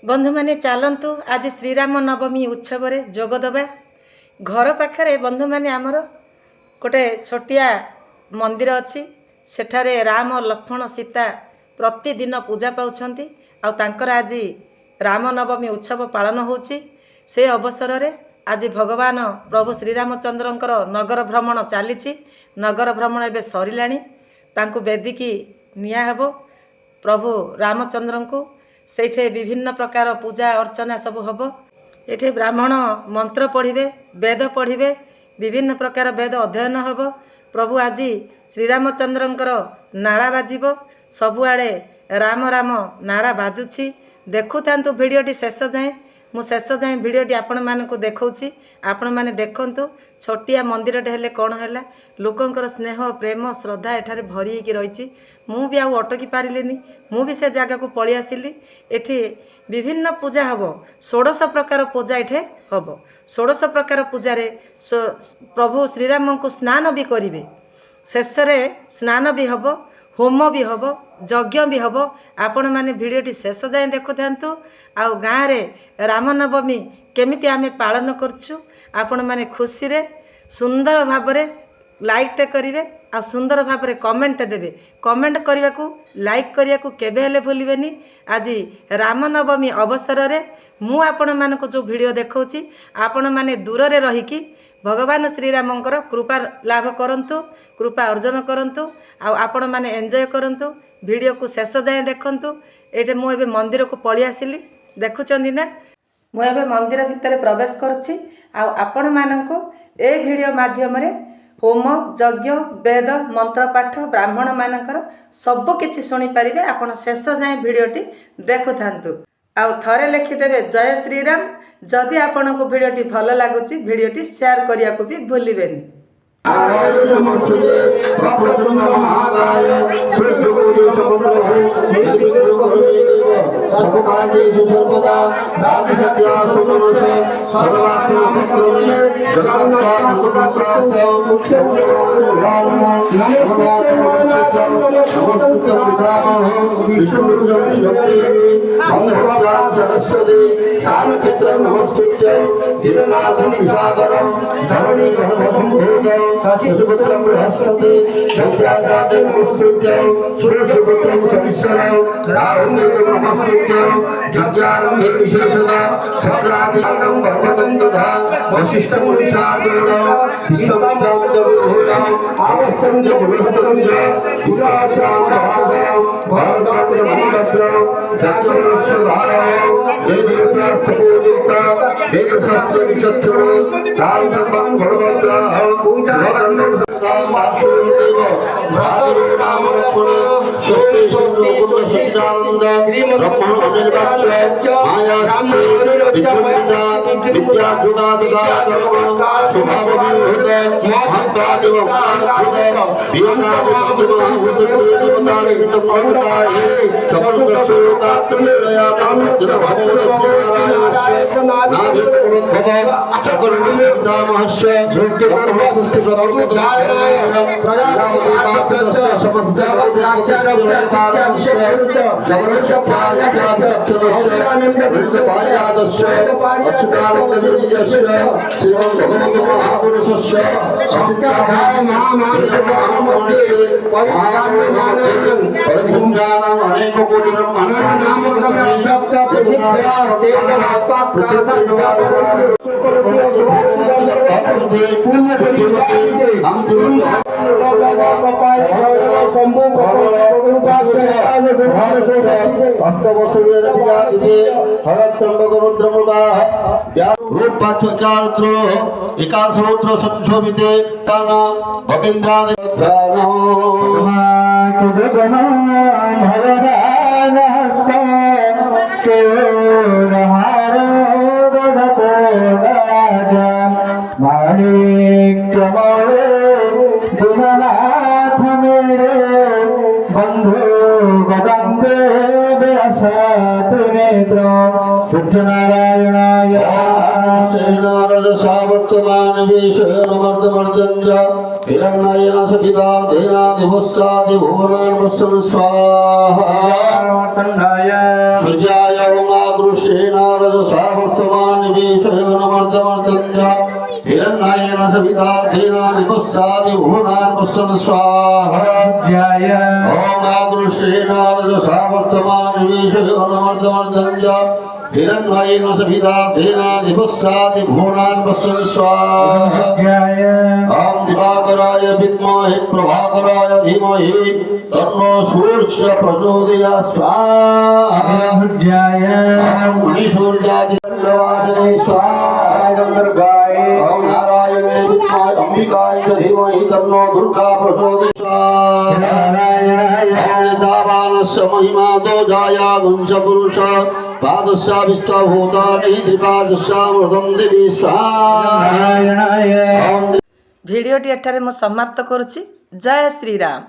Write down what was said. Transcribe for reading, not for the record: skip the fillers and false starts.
बंधु माने चलतु आज श्रीराम नवमी उत्सव जोगदबा घर पाखे बंधु माने आमर गोटे छोटिया मंदिर अच्छी सेठारे राम लक्ष्मण सीता प्रतिदिन पूजा पाउछंती आ तांकर आज राम नवमी उत्सव पालन होची। से अवसर रे आज भगवान प्रभु श्रीरामचंद्रंकर नगर भ्रमण चली नगर भ्रमण एवं सरिलाणी तांकु बेदिकी निया हेबो प्रभु रामचंद्र को सेठे विभिन्न प्रकार पूजा अर्चना सब हम ये ब्राह्मण मंत्र पढ़े वेद पढ़े विभिन्न प्रकार वेद अध्ययन हम प्रभु आज श्रीरामचंद्रंकर नारा बाजिब सबुआड़े राम राम नारा बाजुछि। देखु था भिडटी शेष जाए मु शेष जाए भिडटी आपण मानक देखौछि आपण माने देखंतु छोटिया मंदिरटे हेले कौन है लोकंकर स्नेह प्रेम श्रद्धा एठारे भरी होगी रही मु भी आउ अटकी पारिलिनी मु भी से जगह को पलि आसिली। एठी विभिन्न पूजा हम 16 प्रकार पूजा एठे हम 16 प्रकार पूजा प्रभु श्रीराम को स्नान भी करेंगे शेष स्नान भी हम होम भी हम यज्ञ भी हम आपण मैंने भिडटी शेष जाए देखु था आ गाँव में रामनवमी केमिति आमे पालन करछु आपण मैंने खुशी रे सुंदर भावरे लाइकटे करेंगे आ सुंदर भाव कमेंट देवे कमेंट करने को लाइक करने को केबे हेले भूलिबेनी। आज रामनवमी अवसर रे मु आपण मानको जो वीडियो देखौछि आपण माने दूर रे रहिकी भगवान श्रीरामंकर कृपा लाभ करंतु कृपा अर्जन करंतु आ आपण माने एंजॉय करंतु वीडियो को शेष जाए देखंतु। एटे मु एबे मंदिर को पलि आसिली देखुचंदी ना मु एबे मंदिर भितर प्रवेश करछि आ आपण मानको ए वीडियो माध्यम रे होम यज्ञ वेद मंत्र पाठ ब्राह्मण मानकर सब किछि सुनी पारिबे आपण शेष जाए भिडियोटी देखु थांतु आ थरे लिखिदेवे जय श्रीराम। जदि आपण को भिडियोटी भल लागुची भिडियोटी शेयर करिया को भी भूलिबेनी। स्वाहा कागदृष्टेनारजसा वर्तमानिवेशयनमर्दमर्दञ्च हिरण्येन सविता धेनादिपुस्तादिभुवनान् पश्यन् स्वाहा ॐ कागदृष्टेनारजसा वर्तमानिवेशयनमर्दमर्दञ्च हिरण्येन सविता धेनादिपुस्तादिभुवनान् पश्यन् स्वाहा ॐ दिवाकराय विद्महे प्रभाकराय धीमहि तन्नो सूर्य प्रचोदयात् स्वाहा ॐ मणिसूर्यादिवासने स्वाहा गन्धर्गाय ॐ नारायणे विद्महे अंबिकाय च धीमहि तन्नो दुर्गा प्रचोदयात् स्वाहा तावानस्य महिमा तो जाया गुंस पुरुष पादस्या विश्वभूतानि त्रिपादस्यामृतं दिवि स्वाहा। ଭିଡ଼ିଓଟି ଏଠାରେ ମୁଁ ସମାପ୍ତ କରୁଛି। ଜୟ ଶ୍ରୀରାମ।